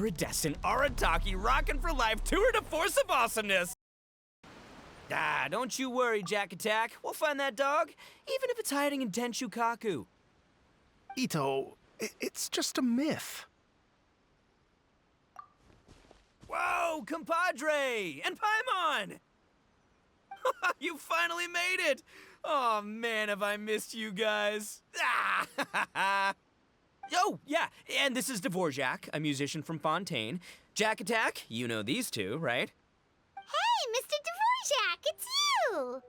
Iridescent Arataki Rockin' for Life Tour de Force of Awesomeness! Ah, don't you worry, Jack Attack. We'll find that dog, even if it's hiding in Tenshukaku. Itto, it's just a myth. Whoa, compadre! And Paimon! You finally made it! Oh man, have I missed you guys. Ah! Oh, yeah, and this is Dvorak, a musician from Fontaine. Jack Attack, you know these two, right? Hey, Mr. Dvorak, it's you!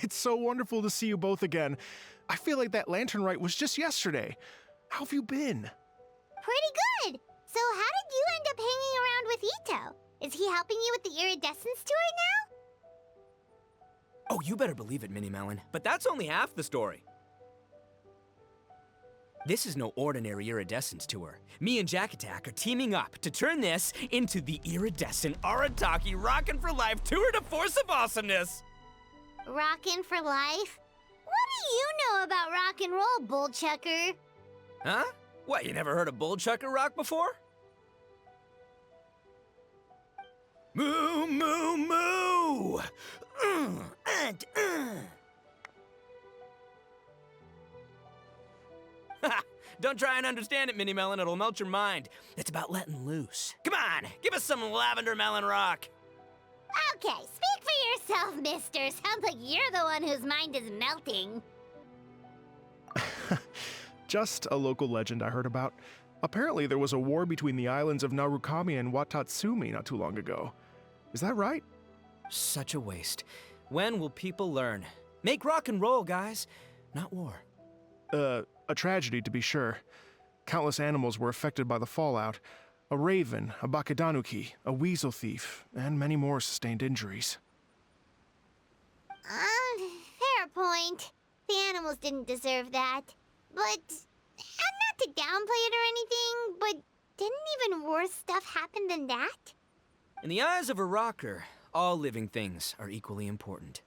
It's so wonderful to see you both again. I feel like that lantern rite was just yesterday. How have you been? Pretty good. So how did you end up hanging around with Itto? Is he helping you with the Iridescent Tour now? Oh, you better believe it, Mini Melon. But that's only half the story. This is no ordinary Iridescent Tour. Me and Jack Attack are teaming up to turn this into the Iridescent Arataki Rockin' for Life Tour de Force of Awesomeness! Rockin' for life? What do you know about rock and roll, bullchucker? Huh? What, you never heard of bullchucker rock before? Moo, moo, moo! Don't try and understand it, Mini Melon. It'll melt your mind. It's about letting loose. Come on, give us some lavender melon rock. Okay, speak for yourself, mister. Sounds like you're the one whose mind is melting. Just a local legend I heard about. Apparently there was a war between the islands of Narukami and Watatsumi not too long ago. Is that right? Such a waste. When will people learn? Make rock and roll, guys, not war. A tragedy to be sure. Countless animals were affected by the fallout. A raven, a bakedanuki, a weasel thief, and many more sustained injuries. Fair point. The animals didn't deserve that. But, not to downplay it or anything, but didn't even worse stuff happen than that? In the eyes of a rocker, all living things are equally important.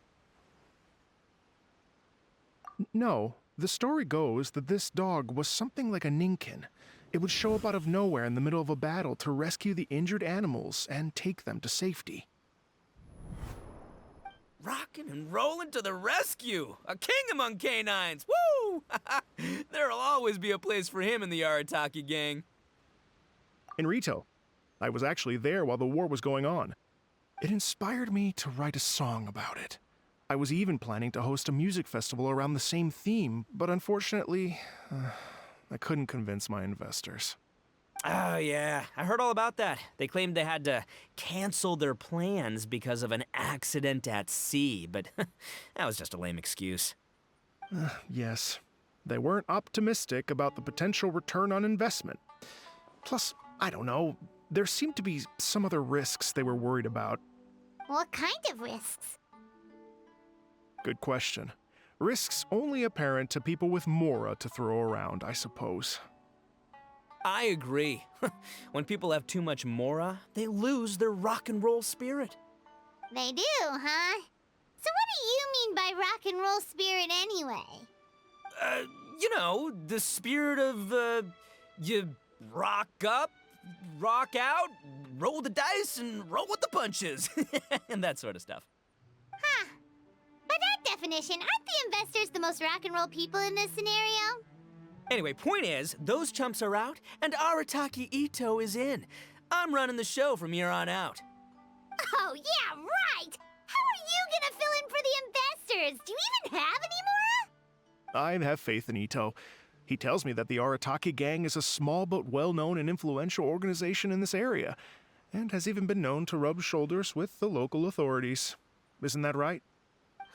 No, the story goes that this dog was something like a ninkin. It would show up out of nowhere in the middle of a battle to rescue the injured animals and take them to safety. Rockin' and rollin' to the rescue! A king among canines! Woo! There'll always be a place for him in the Arataki gang. In Rito, I was actually there while the war was going on. It inspired me to write a song about it. I was even planning to host a music festival around the same theme, but unfortunately, I couldn't convince my investors. Oh yeah, I heard all about that. They claimed they had to cancel their plans because of an accident at sea, but that was just a lame excuse. Yes, they weren't optimistic about the potential return on investment. Plus, I don't know, there seemed to be some other risks they were worried about. What kind of risks? Good question. Risks only apparent to people with mora to throw around, I suppose. I agree. When people have too much mora, they lose their rock and roll spirit. They do, huh? So what do you mean by rock and roll spirit anyway? You know, the spirit of, you rock up, rock out, roll the dice, and roll with the punches. And that sort of stuff. Huh. By that definition, aren't the investors the most rock and roll people in this scenario? Anyway, point is, those chumps are out, and Arataki Itto is in. I'm running the show from here on out. Oh, yeah, right! How are you gonna fill in for the investors? Do you even have any mora? I have faith in Itto. He tells me that the Arataki gang is a small but well-known and influential organization in this area, and has even been known to rub shoulders with the local authorities. Isn't that right?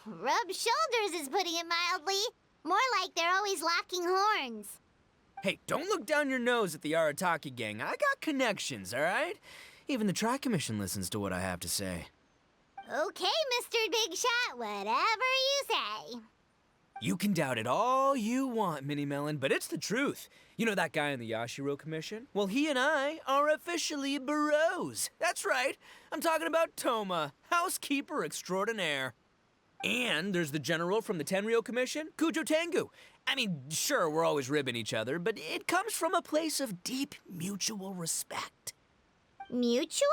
Rub shoulders is putting it mildly. More like they're always locking horns. Hey, don't look down your nose at the Arataki gang. I got connections, all right? Even the Tri-Commission listens to what I have to say. Okay, Mr. Big Shot, whatever you say. You can doubt it all you want, Mini Melon, but it's the truth. You know that guy in the Yashiro Commission? Well, he and I are officially bros. That's right. I'm talking about Toma, housekeeper extraordinaire. And there's the general from the Tenryo Commission, Kujo Tengu. I mean, sure, we're always ribbing each other, but it comes from a place of deep mutual respect. Mutual?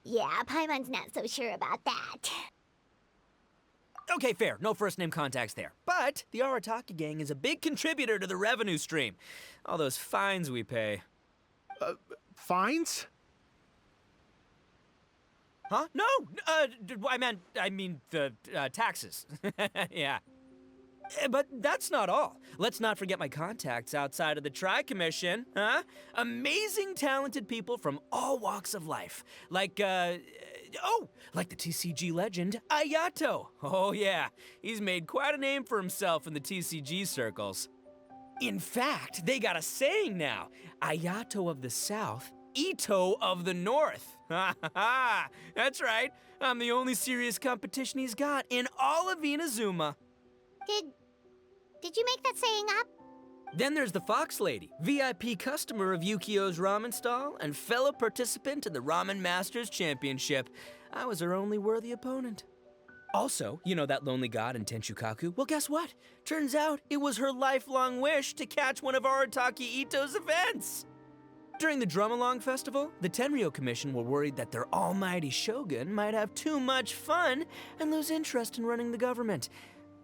Yeah, Paimon's not so sure about that. Okay, fair. No first-name contacts there. But the Arataki gang is a big contributor to the revenue stream. All those fines we pay. Fines? Huh? No! I mean the taxes. Yeah. But that's not all. Let's not forget my contacts outside of the Tri-Commission, huh? Amazing, talented people from all walks of life. Like the TCG legend, Ayato. Oh yeah, he's made quite a name for himself in the TCG circles. In fact, they got a saying now. Ayato of the South, Itto of the North. Ha ha ha! That's right. I'm the only serious competition he's got in all of Inazuma. Did you make that saying up? Then there's the Fox Lady, VIP customer of Yukio's ramen stall and fellow participant in the Ramen Masters Championship. I was her only worthy opponent. Also, you know that lonely god in Tenshukaku? Well, guess what? Turns out it was her lifelong wish to catch one of Arataki Itto's events. During the Drum-Along Festival, the Tenryo Commission were worried that their almighty shogun might have too much fun and lose interest in running the government.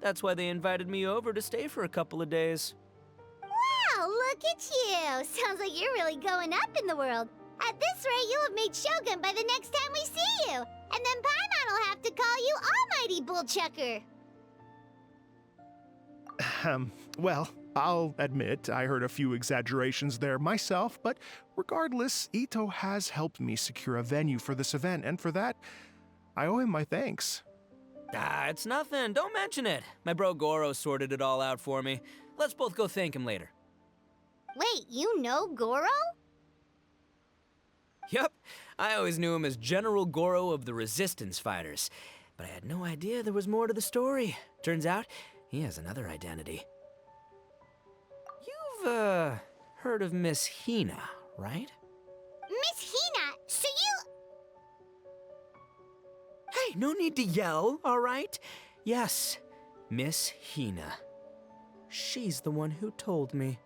That's why they invited me over to stay for a couple of days. Wow, look at you! Sounds like you're really going up in the world. At this rate, you'll have made Shogun by the next time we see you. And then Paimon will have to call you Almighty Bullchucker. Well, I'll admit I heard a few exaggerations there myself, but regardless, Itto has helped me secure a venue for this event, and for that, I owe him my thanks. It's nothing. Don't mention it. My bro Gorou sorted it all out for me. Let's both go thank him later. Wait, you know Gorou? Yep. I always knew him as General Gorou of the Resistance Fighters. But I had no idea there was more to the story. Turns out, he has another identity. You've, heard of Ms.Hina, right? Ms.Hina, so you... Hey, no need to yell, all right? Yes, Ms.Hina. She's the one who told me.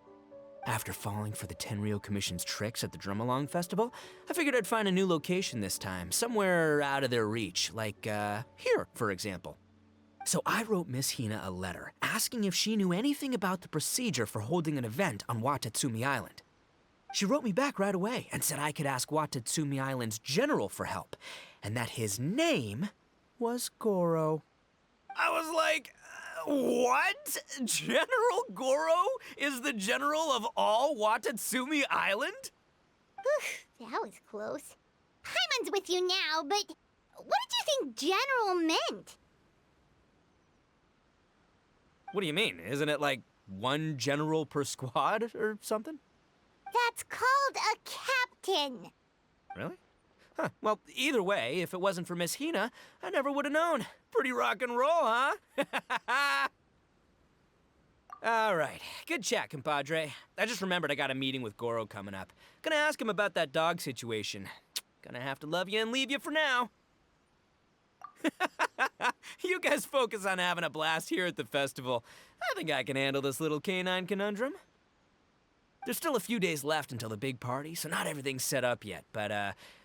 After falling for the Tenryo Commission's tricks at the Drum-Along Festival, I figured I'd find a new location this time, somewhere out of their reach, like, here, for example. So I wrote Ms.Hina a letter, asking if she knew anything about the procedure for holding an event on Watatsumi Island. She wrote me back right away and said I could ask Watatsumi Island's general for help, and that his name was Gorou. I was like, what? General Gorou is the general of all Watatsumi Island? Whew, that was close. Paimon's with you now, but what did you think general meant? What do you mean? Isn't it like one general per squad or something? That's called a captain. Really? Huh. Well, either way, if it wasn't for Ms.Hina, I never would have known. Pretty rock and roll, huh? All right. Good chat, compadre. I just remembered I got a meeting with Gorou coming up. Gonna ask him about that dog situation. Gonna have to love you and leave you for now. You guys focus on having a blast here at the festival. I think I can handle this little canine conundrum. There's still a few days left until the big party, so not everything's set up yet, but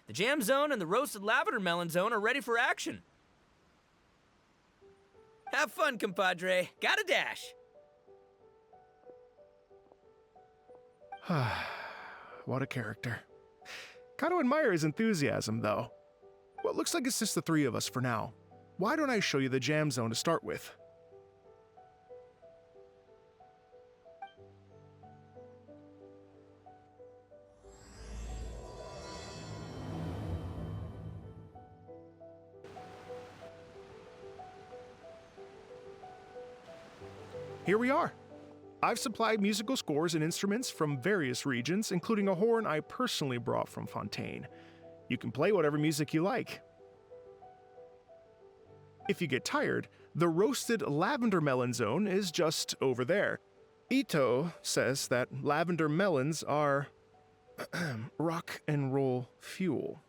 the jam zone and the roasted lavender melon zone are ready for action. Have fun, compadre. Gotta dash. What a character. Gotta admire his enthusiasm, though. Well, it looks like it's just the three of us for now. Why don't I show you the jam zone to start with? Here we are. I've supplied musical scores and instruments from various regions, including a horn I personally brought from Fontaine. You can play whatever music you like. If you get tired, the roasted lavender melon zone is just over there. Itto says that lavender melons are rock and roll fuel.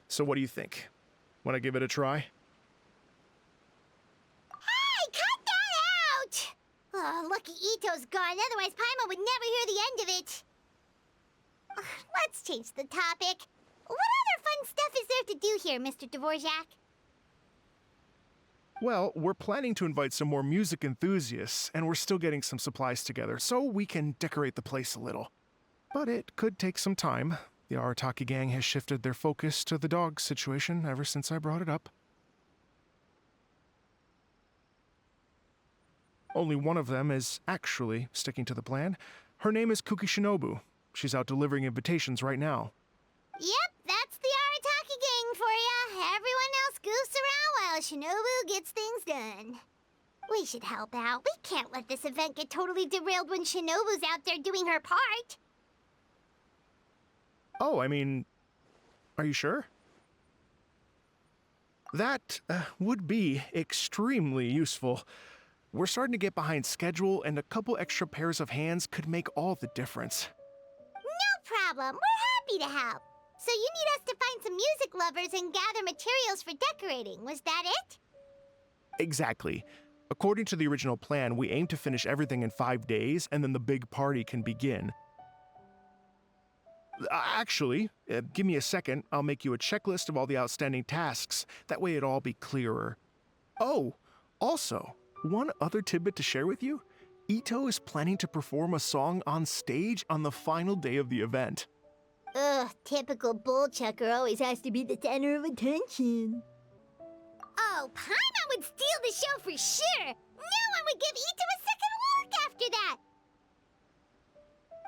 So what do you think? Want to give it a try? Hey, cut that out! Oh, lucky Itto's gone, otherwise Paimon would never hear the end of it. Let's change the topic. What other fun stuff is there to do here, Mr. Dvorak? Well, we're planning to invite some more music enthusiasts, and we're still getting some supplies together, so we can decorate the place a little. But it could take some time. The Arataki gang has shifted their focus to the dog situation ever since I brought it up. Only one of them is actually sticking to the plan. Her name is Kuki Shinobu. She's out delivering invitations right now. Yep, that's the Arataki gang for ya. Everyone else goofs around while Shinobu gets things done. We should help out. We can't let this event get totally derailed when Shinobu's out there doing her part. Oh, I mean, are you sure? That would be extremely useful. We're starting to get behind schedule, and a couple extra pairs of hands could make all the difference. No problem. We're happy to help. So you need us to find some music lovers and gather materials for decorating. Was that it? Exactly. According to the original plan, we aim to finish everything in 5 days, and then the big party can begin. Actually, give me a second. I'll make you a checklist of all the outstanding tasks. That way it'll all be clearer. Oh, also, one other tidbit to share with you. Itto is planning to perform a song on stage on the final day of the event. Ugh, typical bullchucker always has to be the center of attention. Oh, Paimon would steal the show for sure! No one would give Itto a second look after that!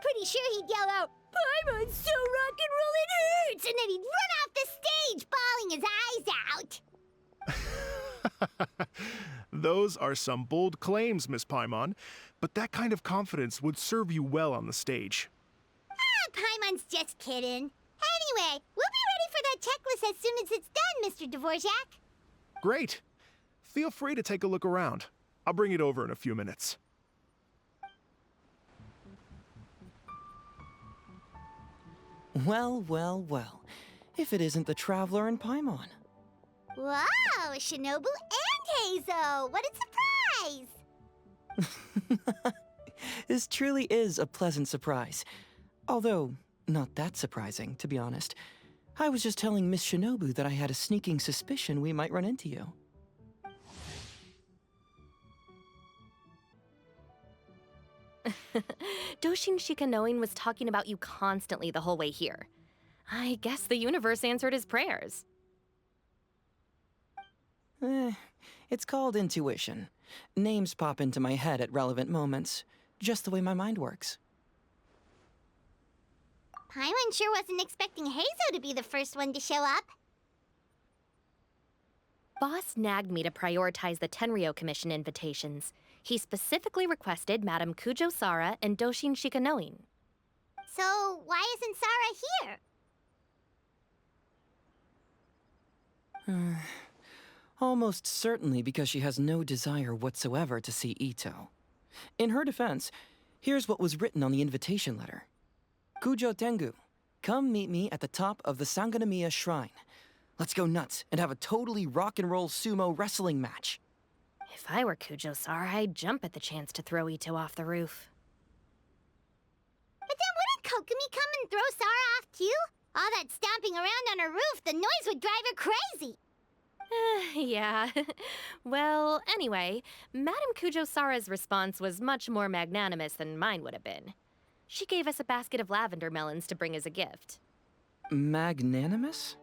Pretty sure he'd yell out, "Paimon's so rock and roll it hurts!" And then he'd run off the stage, bawling his eyes out! Those are some bold claims, Miss Paimon, but that kind of confidence would serve you well on the stage. Paimon's just kidding. Anyway, we'll be ready for that checklist as soon as it's done, Mr. Dvorak. Great. Feel free to take a look around. I'll bring it over in a few minutes. Well, well, well. If it isn't the Traveler and Paimon. Wow, Shinobu and Heizo! What a surprise! This truly is a pleasant surprise. Although, not that surprising, to be honest. I was just telling Miss Shinobu that I had a sneaking suspicion we might run into you. Doshin Shikanoin was talking about you constantly the whole way here. I guess the universe answered his prayers. It's called intuition. Names pop into my head at relevant moments, just the way my mind works. Paimon sure wasn't expecting Heizo to be the first one to show up. Boss nagged me to prioritize the Tenryou Commission invitations. He specifically requested Madame Kujo Sara and Doshin Shikanoin. So, why isn't Sara here? Almost certainly because she has no desire whatsoever to see Itto. In her defense, here's what was written on the invitation letter. Kujo Tengu, come meet me at the top of the Sanganomiya Shrine. Let's go nuts and have a totally rock and roll sumo wrestling match. If I were Kujo Sara, I'd jump at the chance to throw Itto off the roof. But then wouldn't Kokomi come and throw Sara off too? All that stomping around on her roof, the noise would drive her crazy. Yeah. Well, anyway, Madame Kujo Sara's response was much more magnanimous than mine would have been. She gave us a basket of lavender melons to bring as a gift. Magnanimous?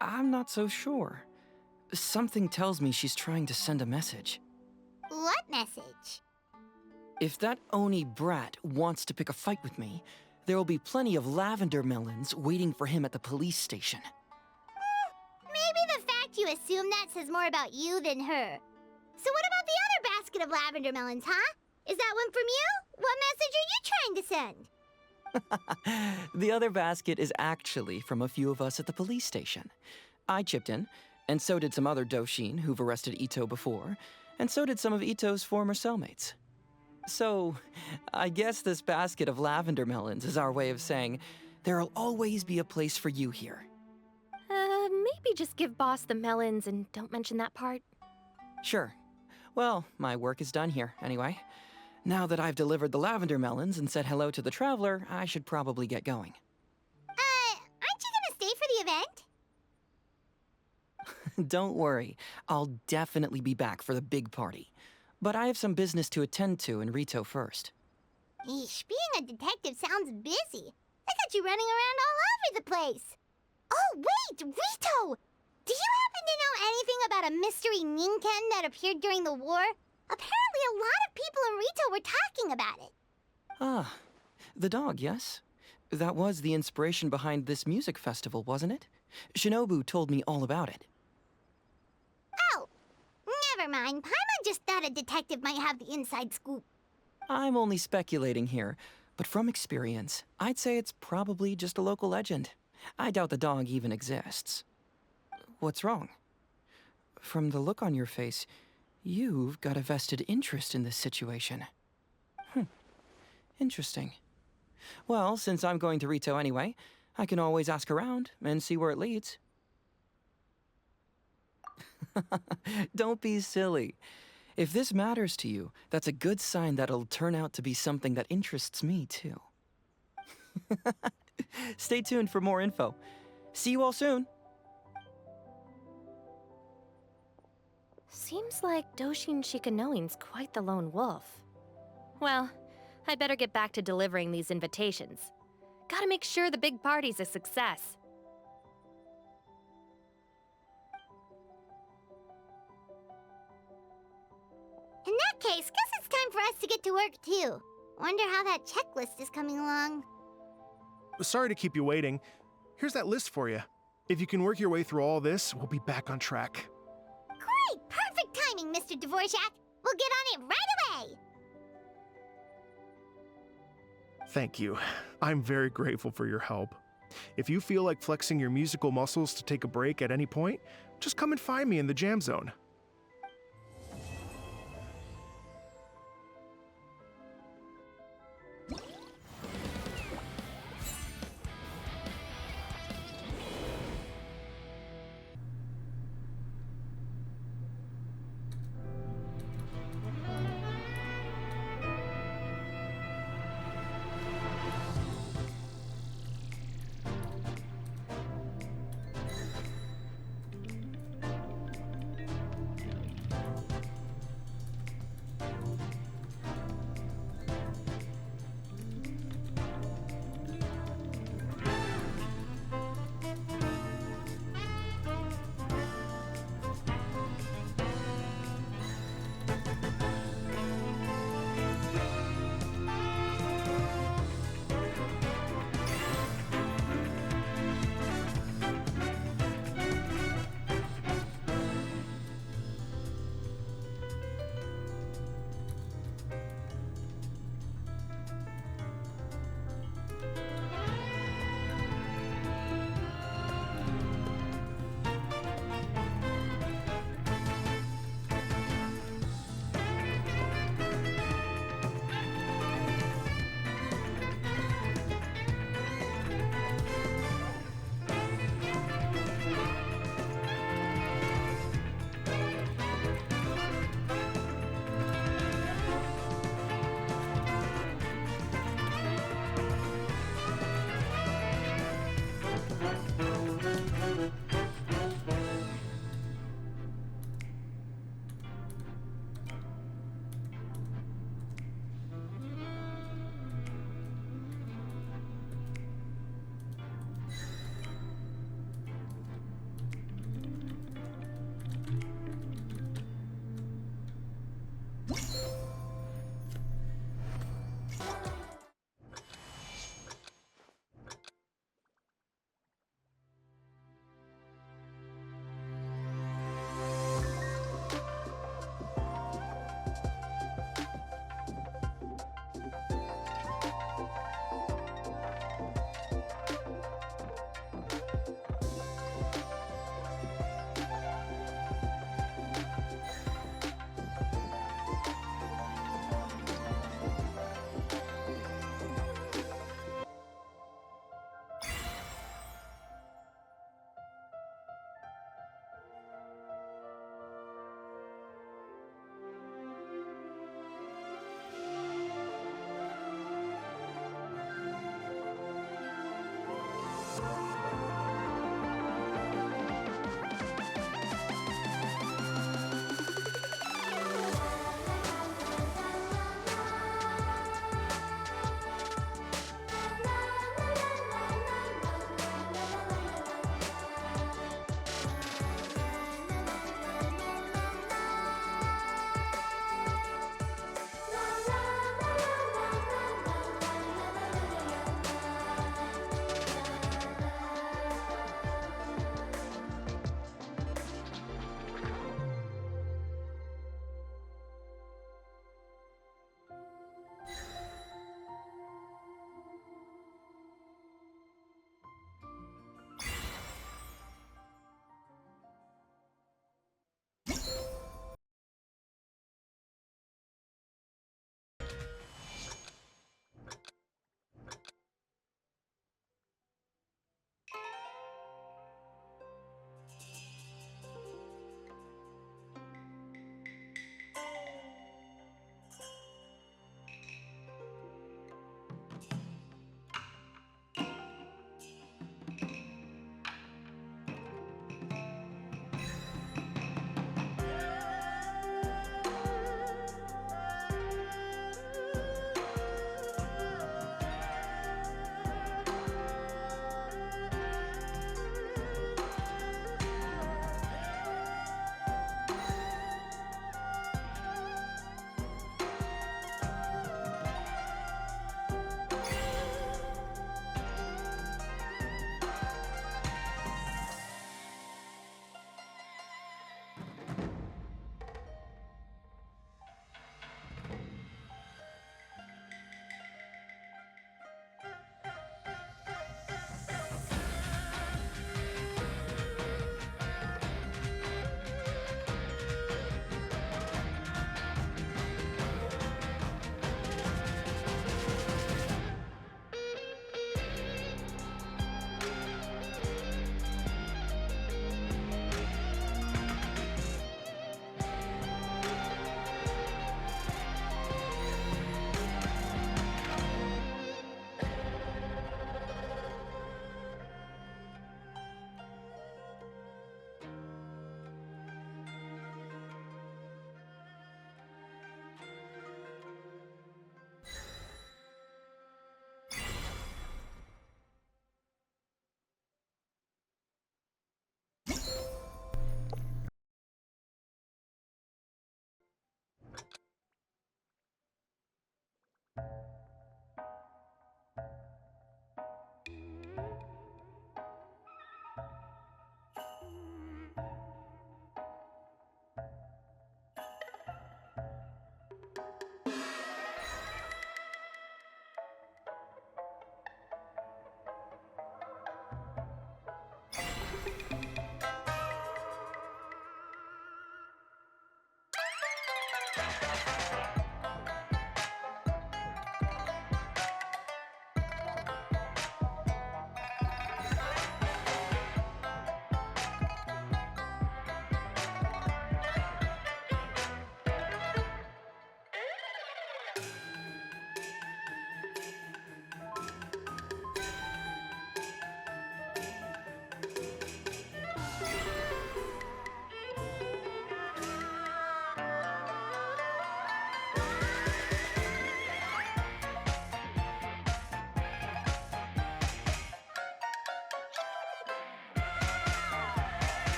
I'm not so sure. Something tells me she's trying to send a message. What message? If that Oni brat wants to pick a fight with me, there will be plenty of lavender melons waiting for him at the police station. Maybe the fact you assume that says more about you than her. So what about the other basket of lavender melons, huh? Is that one from you? What message are you trying to send? The other basket is actually from a few of us at the police station. I chipped in, and so did some other Doshin who've arrested Itto before, and so did some of Itto's former cellmates. So, I guess this basket of lavender melons is our way of saying, there'll always be a place for you here. Maybe just give Boss the melons and don't mention that part. Sure. Well, my work is done here, anyway. Now that I've delivered the lavender melons and said hello to the traveler, I should probably get going. Aren't you gonna stay for the event? Don't worry, I'll definitely be back for the big party. But I have some business to attend to in Rito first. Eesh, being a detective sounds busy. I got you running around all over the place. Oh, wait, Rito! Do you happen to know anything about a mystery Ninken that appeared during the war? Apparently a lot of people in Rito were talking about it. Ah, the dog, yes? That was the inspiration behind this music festival, wasn't it? Shinobu told me all about it. Oh, never mind. Paimon just thought a detective might have the inside scoop. I'm only speculating here, but from experience, I'd say it's probably just a local legend. I doubt the dog even exists. What's wrong? From the look on your face, you've got a vested interest in this situation. Interesting. Well, since I'm going to Rito anyway, I can always ask around and see where it leads. Don't be silly. If this matters to you, that's a good sign that it'll turn out to be something that interests me, too. Stay tuned for more info. See you all soon. Seems like Doshin Shikanoin's quite the lone wolf. Well, I'd better get back to delivering these invitations. Gotta make sure the big party's a success. In that case, guess it's time for us to get to work too. Wonder how that checklist is coming along. Sorry to keep you waiting. Here's that list for you. If you can work your way through all this, we'll be back on track. Great! Perfect timing, Mr. Dvorak! We'll get on it right away! Thank you. I'm very grateful for your help. If you feel like flexing your musical muscles to take a break at any point, just come and find me in the jam zone.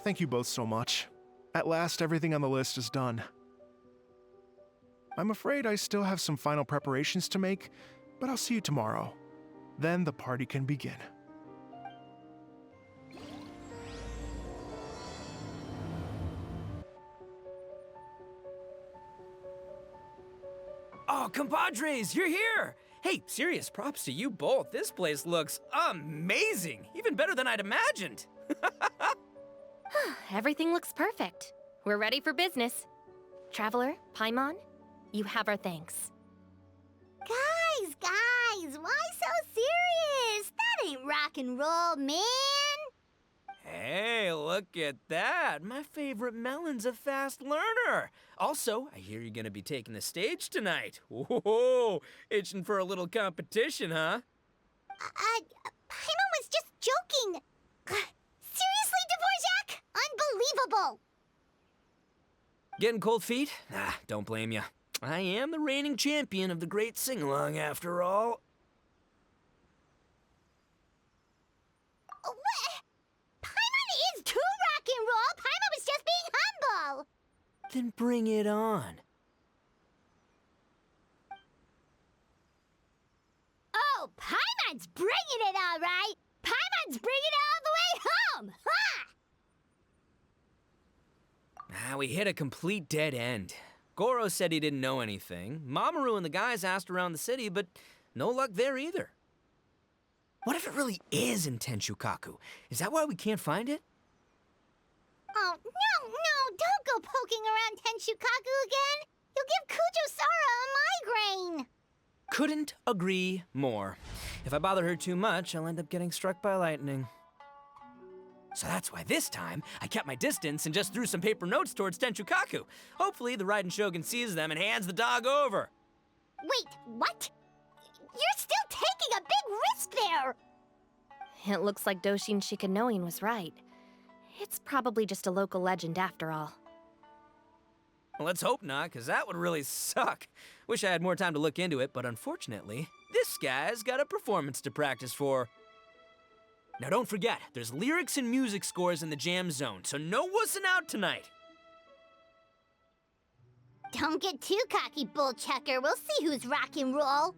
Thank you both so much. At last, everything on the list is done. I'm afraid I still have some final preparations to make, but I'll see you tomorrow. Then the party can begin. Oh, compadres, you're here! Hey, serious props to you both. This place looks amazing! Even better than I'd imagined! Everything looks perfect. We're ready for business. Traveler, Paimon, you have our thanks. Guys, why so serious? That ain't rock and roll, man! Hey, look at that! My favorite melon's a fast learner! Also, I hear you're gonna be taking the stage tonight. Whoa, itching for a little competition, huh? Paimon was just joking! Seriously, Dvorak? Unbelievable! Getting cold feet? Ah, don't blame ya. I am the reigning champion of the great sing-along, after all. What? Paimon is too rock and roll! Paimon was just being humble! Then bring it on. Oh, Paimon's bringing it all right! Paimon's bringing it all the way home! Ha! We hit a complete dead end. Gorou said he didn't know anything. Mamoru and the guys asked around the city, but no luck there either. What if it really is in Tenshukaku? Is that why we can't find it? Oh, no, don't go poking around Tenshukaku again! You'll give Kujo-Sara a migraine! Couldn't agree more. If I bother her too much, I'll end up getting struck by lightning. So that's why this time, I kept my distance and just threw some paper notes towards Tenshukaku. Hopefully, the Raiden Shogun sees them and hands the dog over. Wait, what? You're still taking a big risk there! It looks like Doshin Shikanoin was right. It's probably just a local legend after all. Well, let's hope not, because that would really suck. Wish I had more time to look into it, but unfortunately, this guy's got a performance to practice for. Now don't forget, there's lyrics and music scores in the jam zone, so no wussing out tonight. Don't get too cocky, bullchucker. We'll see who's rock and roll.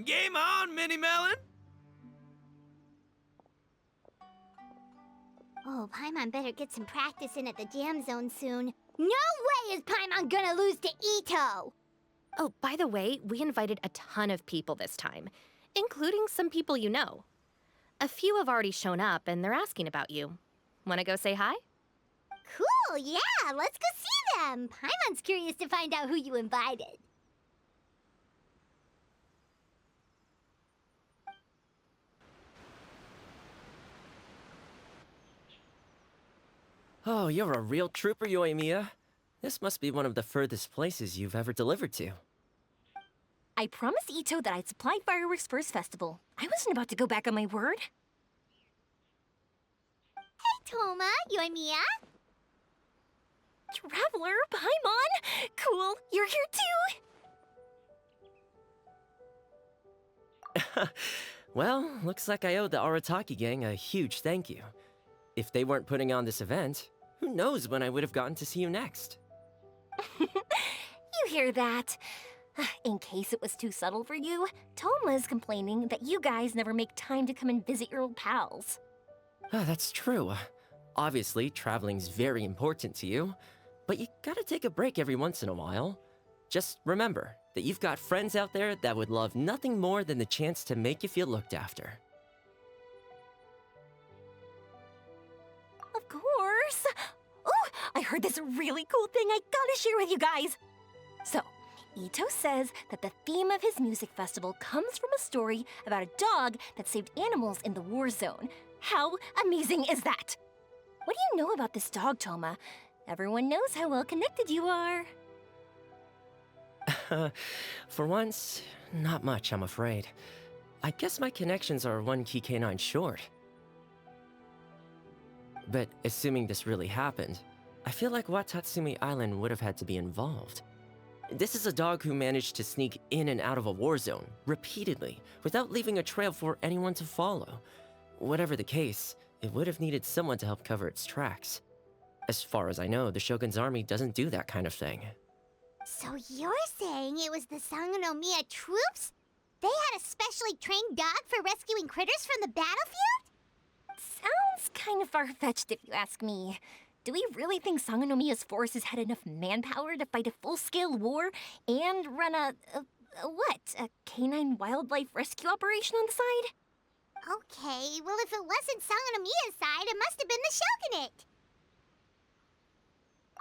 Game on, Mini Melon! Oh, Paimon better get some practice in at the jam zone soon. No way is Paimon gonna lose to Itto! Oh, by the way, we invited a ton of people this time, including some people you know. A few have already shown up, and they're asking about you. Wanna go say hi? Cool, yeah, let's go see them. Paimon's curious to find out who you invited. Oh, you're a real trooper, Yoimiya. This must be one of the furthest places you've ever delivered to. I promised Itto that I'd supply fireworks for his festival. I wasn't about to go back on my word. Hey, Toma, Yoimiya. Traveler, Paimon! Cool, you're here too! Well, looks like I owe the Arataki gang a huge thank you. If they weren't putting on this event, who knows when I would have gotten to see you next. You hear that? In case it was too subtle for you, Toma's complaining that you guys never make time to come and visit your old pals. That's true. Obviously, traveling's very important to you, but you gotta take a break every once in a while. Just remember that you've got friends out there that would love nothing more than the chance to make you feel looked after. Of course! Oh, I heard this really cool thing I gotta share with you guys! So, Itto says that the theme of his music festival comes from a story about a dog that saved animals in the war zone. How amazing is that? What do you know about this dog, Toma? Everyone knows how well connected you are. For once, not much, I'm afraid. I guess my connections are one key canine short. But assuming this really happened, I feel like Watatsumi Island would have had to be involved. This is a dog who managed to sneak in and out of a war zone, repeatedly, without leaving a trail for anyone to follow. Whatever the case, it would have needed someone to help cover its tracks. As far as I know, the Shogun's army doesn't do that kind of thing. So you're saying it was the Sanganomiya troops? They had a specially trained dog for rescuing critters from the battlefield? Sounds kind of far-fetched if you ask me. Do we really think Sanganomiya's forces had enough manpower to fight a full-scale war and run a canine wildlife rescue operation on the side? Okay, well if it wasn't Sanganomiya's side, it must have been the Shogunate.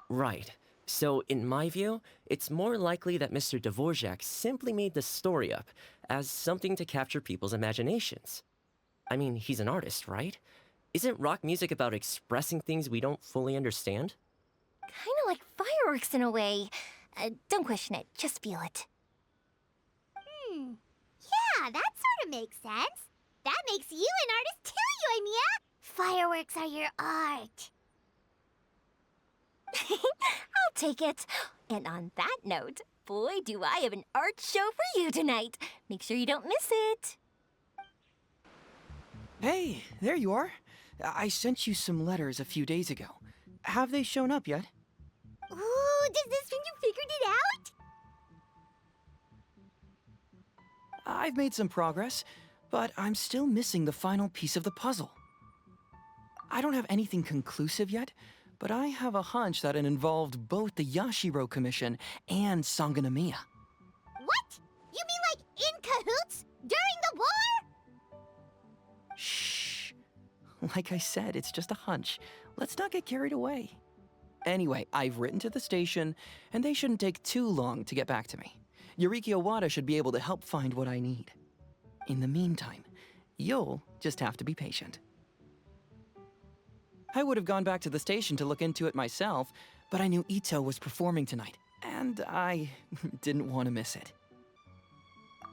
Right. So, in my view, it's more likely that Mr. Dvorak simply made the story up as something to capture people's imaginations. I mean, he's an artist, right? Isn't rock music about expressing things we don't fully understand? Kinda like fireworks in a way. Don't question it, just feel it. Yeah, that sort of makes sense. That makes you an artist too, Yoimiya! Fireworks are your art. I'll take it. And on that note, boy, do I have an art show for you tonight. Make sure you don't miss it. Hey, there you are. I sent you some letters a few days ago. Have they shown up yet? Ooh, does this mean you figured it out? I've made some progress, but I'm still missing the final piece of the puzzle. I don't have anything conclusive yet, but I have a hunch that it involved both the Yashiro Commission and sanganomiya. What? You mean like in cahoots? During the war? Shh. Like I said, it's just a hunch. Let's not get carried away. Anyway, I've written to the station, and they shouldn't take too long to get back to me. Yuriki Owada should be able to help find what I need. In the meantime, you'll just have to be patient. I would have gone back to the station to look into it myself, but I knew Itto was performing tonight, and I didn't want to miss it.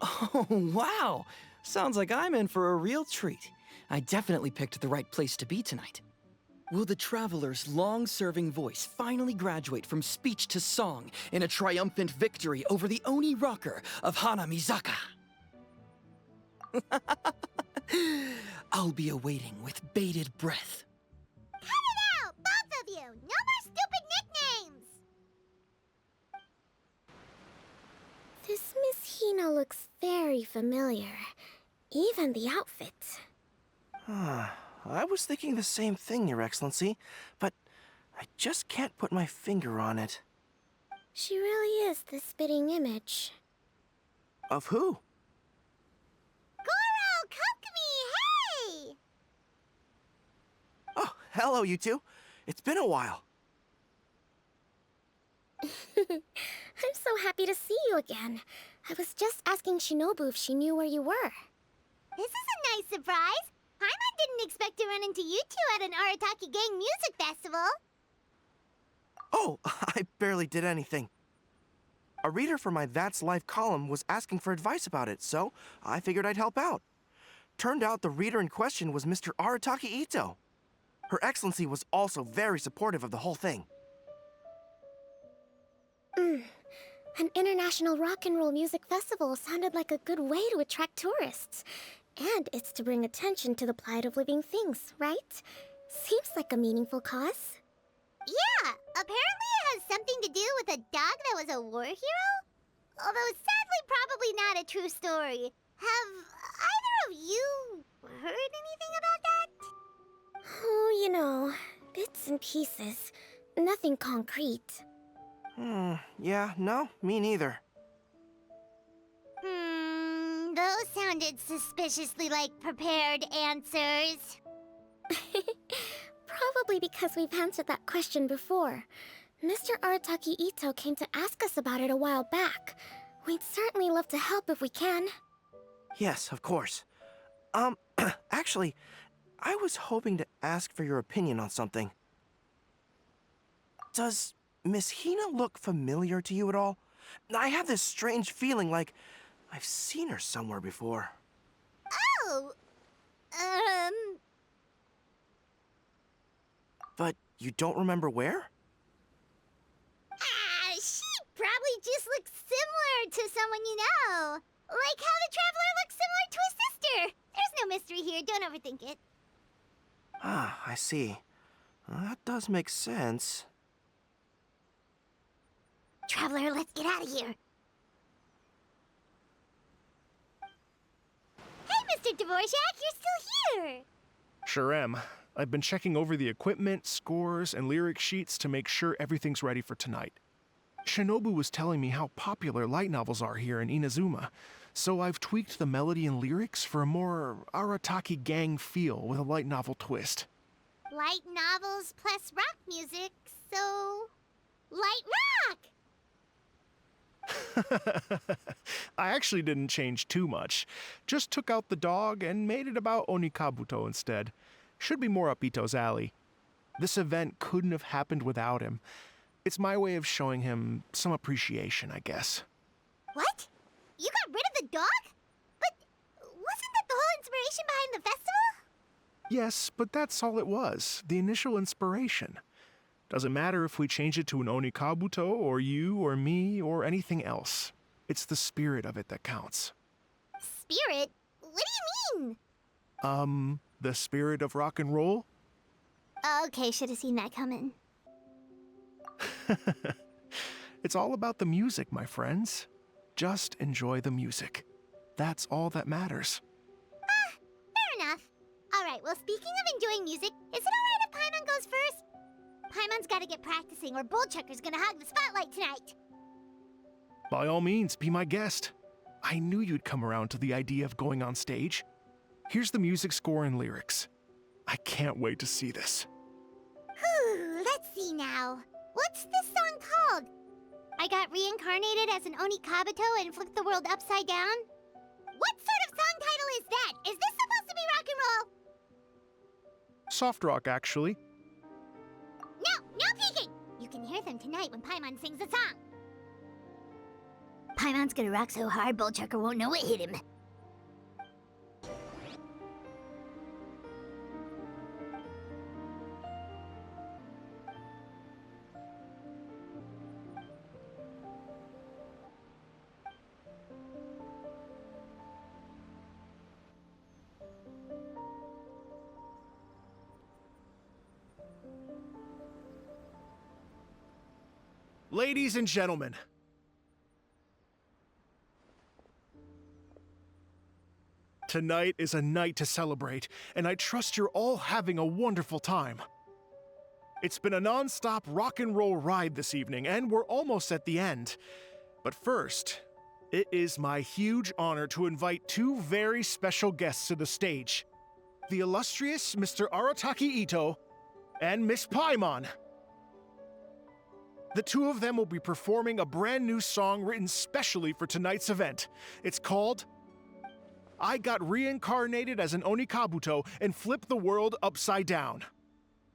Oh, wow! Sounds like I'm in for a real treat. I definitely picked the right place to be tonight. Will the Traveler's long-serving voice finally graduate from speech to song in a triumphant victory over the Oni rocker of Hanamizaka? I'll be awaiting with bated breath. Cut it out, both of you! No more stupid nicknames! This Ms.Hina looks very familiar. Even the outfit. I was thinking the same thing, Your Excellency, but I just can't put my finger on it. She really is the spitting image. Of who? Gorou, come to me, hey! Oh, hello, you two. It's been a while. I'm so happy to see you again. I was just asking Shinobu if she knew where you were. This is a nice surprise. Paimon didn't expect to run into you two at an Arataki Gang music festival. Oh, I barely did anything. A reader for my That's Life column was asking for advice about it, so I figured I'd help out. Turned out the reader in question was Mr. Arataki Itto. Her Excellency was also very supportive of the whole thing. An international rock and roll music festival sounded like a good way to attract tourists. And it's to bring attention to the plight of living things, right? Seems like a meaningful cause. Yeah, apparently it has something to do with a dog that was a war hero? Although sadly probably not a true story. Have either of you heard anything about that? Oh, you know, bits and pieces. Nothing concrete. Yeah, no, me neither. Those sounded suspiciously like prepared answers. Probably because we've answered that question before. Mr. Arataki Itto came to ask us about it a while back. We'd certainly love to help if we can. Yes, of course. Actually, I was hoping to ask for your opinion on something. Does Ms.Hina look familiar to you at all? I have this strange feeling like I've seen her somewhere before. Oh, But you don't remember where? She probably just looks similar to someone you know. Like how the Traveler looks similar to his sister. There's no mystery here, don't overthink it. Ah, I see. That does make sense. Traveler, let's get out of here. Hey, Mr. Dvorak, you're still here! Sure am. I've been checking over the equipment, scores, and lyric sheets to make sure everything's ready for tonight. Shinobu was telling me how popular light novels are here in Inazuma, so I've tweaked the melody and lyrics for a more Arataki gang feel with a light novel twist. Light novels plus rock music, so... light rock! I actually didn't change too much. Just took out the dog and made it about Onikabuto instead. Should be more up Ito's alley. This event couldn't have happened without him. It's my way of showing him some appreciation, I guess. What? You got rid of the dog? But wasn't that the whole inspiration behind the festival? Yes, but that's all it was, the initial inspiration. Doesn't matter if we change it to an Onikabuto, or you, or me, or anything else. It's the spirit of it that counts. Spirit? What do you mean? The spirit of rock and roll? Okay, should have seen that coming. It's all about the music, my friends. Just enjoy the music. That's all that matters. Fair enough. Alright, well, speaking of enjoying music, is it alright if Paimon goes first? Paimon's gotta get practicing, or Bullchucker's gonna hog the spotlight tonight. By all means, be my guest. I knew you'd come around to the idea of going on stage. Here's the music score and lyrics. I can't wait to see this. Whew, let's see now. What's this song called? I got reincarnated as an Onikabuto and flipped the world upside down? What sort of song title is that? Is this supposed to be rock and roll? Soft rock, actually. No peeking! You can hear them tonight when Paimon sings the song. Paimon's gonna rock so hard, Bullchucker won't know it hit him. Ladies and gentlemen, tonight is a night to celebrate, and I trust you're all having a wonderful time. It's been a non-stop rock and roll ride this evening, and we're almost at the end. But first, it is my huge honor to invite two very special guests to the stage. The illustrious Mr. Arataki Itto and Miss Paimon. The two of them will be performing a brand new song written specially for tonight's event. It's called I Got Reincarnated as an Onikabuto and Flipped the World Upside Down.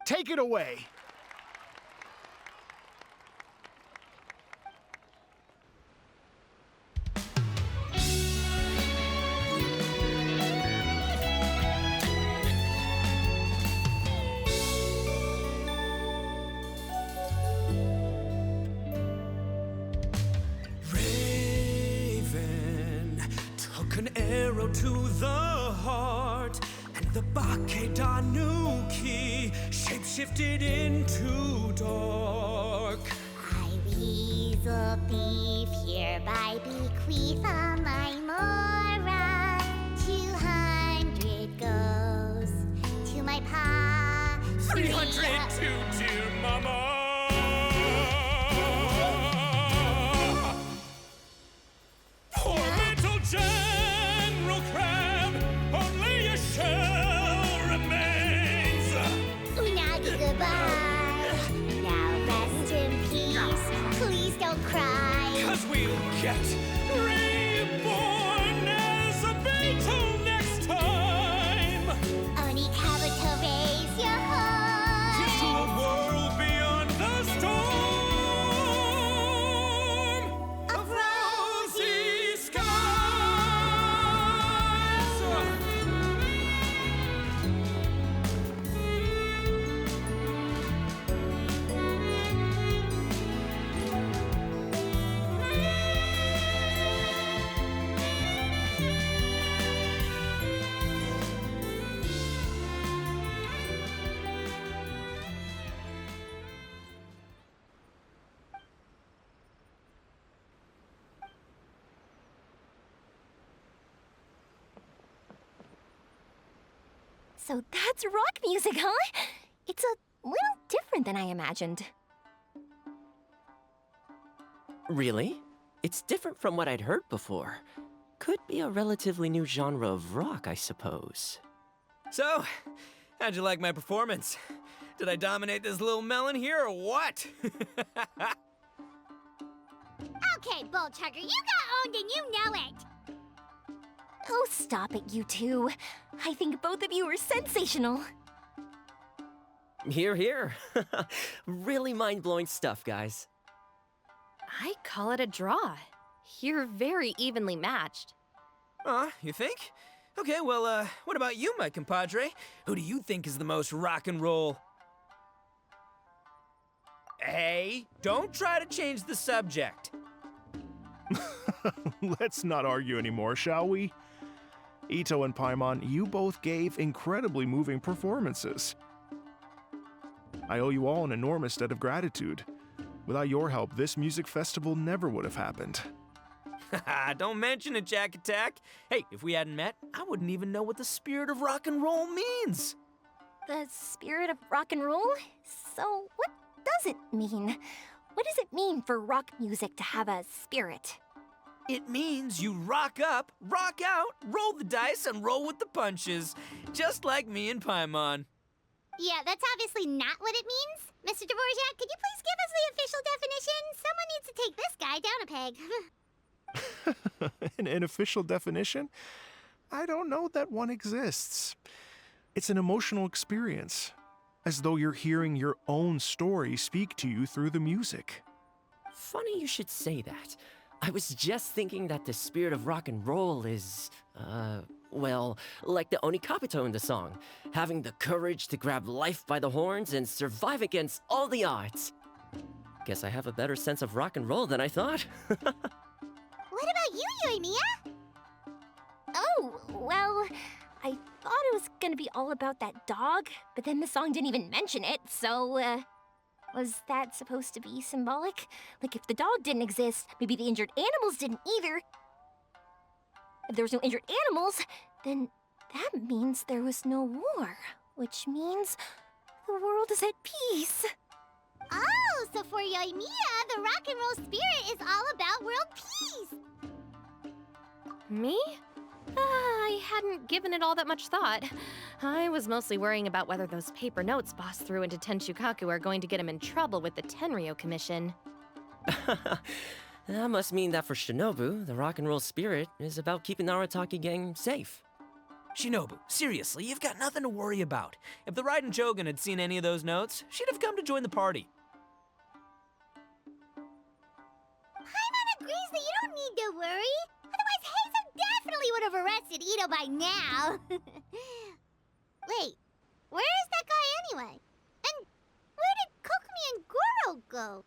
Take it away! An arrow to the heart, and the Bakedanuki shapeshifted into dark. I, weasel thief, hereby bequeath all my mora. 200 goes to my pa. 300 to dear mama. Poor little General Crab, only a shell remains. Unagi, goodbye. Now rest in peace. Please don't cry. 'Cause we'll get reborn So that's rock music, huh? It's a little different than I imagined. Really? It's different from what I'd heard before. Could be a relatively new genre of rock, I suppose. So, how'd you like my performance? Did I dominate this little melon here or what? Okay, Bullchugger, you got owned and you know it! Oh, stop it, you two. I think both of you are sensational. Here, here. Really mind-blowing stuff, guys. I call it a draw. You're very evenly matched. You think? Okay, well, what about you, my compadre? Who do you think is the most rock and roll? Hey, don't try to change the subject. Let's not argue anymore, shall we? Itto and Paimon, you both gave incredibly moving performances. I owe you all an enormous debt of gratitude. Without your help, this music festival never would have happened. Don't mention it, Jack Attack. Hey, if we hadn't met, I wouldn't even know what the spirit of rock and roll means. The spirit of rock and roll? So, what does it mean? What does it mean for rock music to have a spirit? It means you rock up, rock out, roll the dice, and roll with the punches. Just like me and Paimon. Yeah, that's obviously not what it means. Mr. Dvorak, could you please give us the official definition? Someone needs to take this guy down a peg. An official definition? I don't know that one exists. It's an emotional experience, as though you're hearing your own story speak to you through the music. Funny you should say that. I was just thinking that the spirit of rock and roll is, well, like the Onikabuto in the song, having the courage to grab life by the horns and survive against all the odds. Guess I have a better sense of rock and roll than I thought. What about you, Yoimiya? Oh, well, I thought it was gonna be all about that dog, but then the song didn't even mention it, so, was that supposed to be symbolic? Like, if the dog didn't exist, maybe the injured animals didn't either. If there was no injured animals, then that means there was no war, which means the world is at peace. Oh, so for Yoimiya, the rock and roll spirit is all about world peace. Me? I hadn't given it all that much thought. I was mostly worrying about whether those paper notes Boss threw into Tenshukaku are going to get him in trouble with the Tenryo Commission. That must mean that for Shinobu, the rock and roll spirit is about keeping the Arataki gang safe. Shinobu, seriously, you've got nothing to worry about. If the Raiden Jogan had seen any of those notes, she'd have come to join the party. Paimon agrees that you don't need to worry. Otherwise, Heizo definitely would have arrested Itto by now. Wait, where is that guy anyway? And where did Kokumi and Gorou go?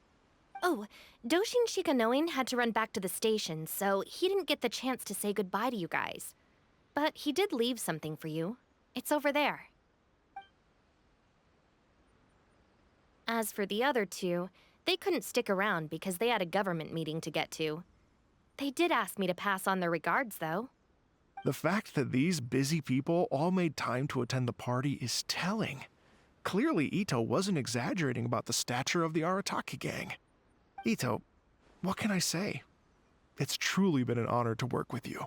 Oh, Doshin Shikanoin had to run back to the station, so he didn't get the chance to say goodbye to you guys. But he did leave something for you. It's over there. As for the other two, they couldn't stick around because they had a government meeting to get to. They did ask me to pass on their regards, though. The fact that these busy people all made time to attend the party is telling. Clearly, Itto wasn't exaggerating about the stature of the Arataki gang. Itto, what can I say? It's truly been an honor to work with you.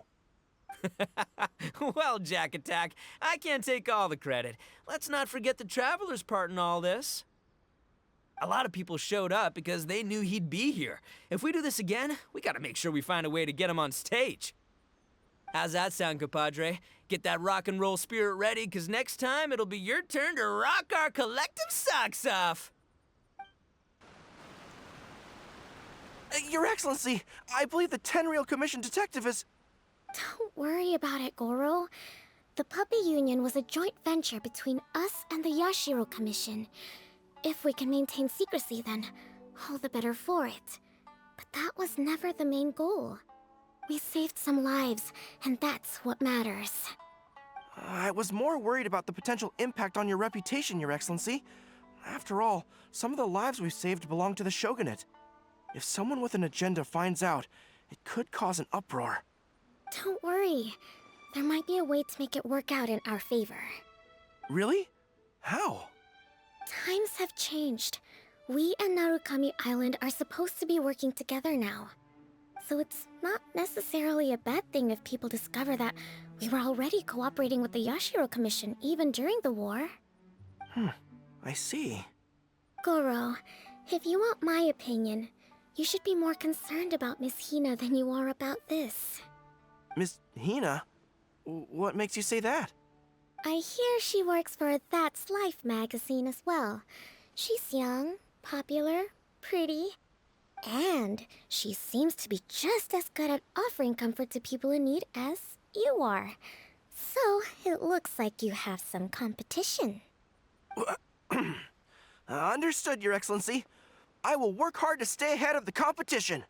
Well, Jack Attack, I can't take all the credit. Let's not forget the Traveler's part in all this. A lot of people showed up because they knew he'd be here. If we do this again, we gotta make sure we find a way to get him on stage. How's that sound, compadre? Get that rock and roll spirit ready, because next time it'll be your turn to rock our collective socks off. Your Excellency, I believe the Tenryo Commission detective is... Don't worry about it, Gorou. The Puppy Union was a joint venture between us and the Yashiro Commission. If we can maintain secrecy, then all the better for it. But that was never the main goal. We saved some lives, and that's what matters. I was more worried about the potential impact on your reputation, Your Excellency. After all, some of the lives we've saved belong to the Shogunate. If someone with an agenda finds out, it could cause an uproar. Don't worry. There might be a way to make it work out in our favor. Really? How? Times have changed. We and Narukami Island are supposed to be working together now. So it's not necessarily a bad thing if people discover that we were already cooperating with the Yashiro Commission even during the war. I see. Gorou, if you want my opinion, you should be more concerned about Ms.Hina than you are about this. Ms.Hina? What makes you say that? I hear she works for That's Life magazine as well. She's young, popular, pretty, and she seems to be just as good at offering comfort to people in need as you are. So, it looks like you have some competition. Understood, Your Excellency. I will work hard to stay ahead of the competition.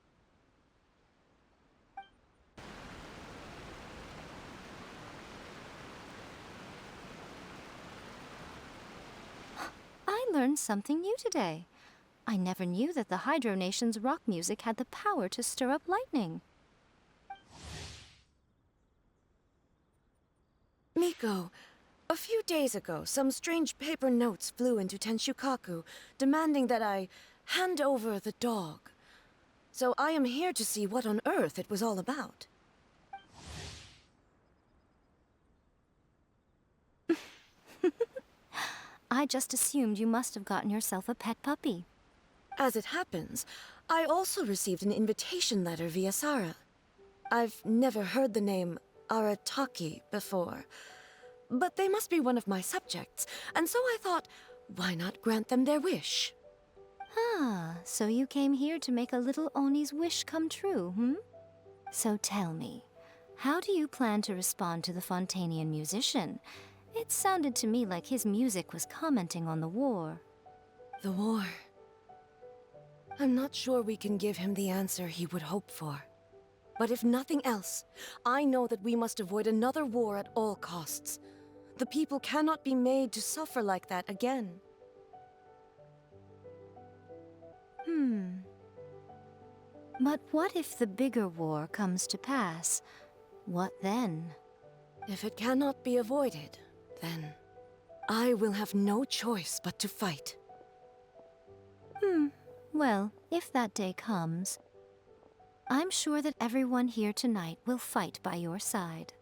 I learned something new today. I never knew that the Hydro Nation's rock music had the power to stir up lightning. Miko, a few days ago, some strange paper notes flew into Tenshukaku, demanding that I hand over the dog. So I am here to see what on earth it was all about. I just assumed you must have gotten yourself a pet puppy. As it happens, I also received an invitation letter via Sara. I've never heard the name Arataki before, but they must be one of my subjects, and so I thought, why not grant them their wish? Ah, so you came here to make a little Oni's wish come true, hmm? So tell me, how do you plan to respond to the Fontanian musician? It sounded to me like his music was commenting on the war. The war. I'm not sure we can give him the answer he would hope for. But if nothing else, I know that we must avoid another war at all costs. The people cannot be made to suffer like that again. But what if the bigger war comes to pass? What then? If it cannot be avoided, then I will have no choice but to fight. Well, if that day comes, I'm sure that everyone here tonight will fight by your side.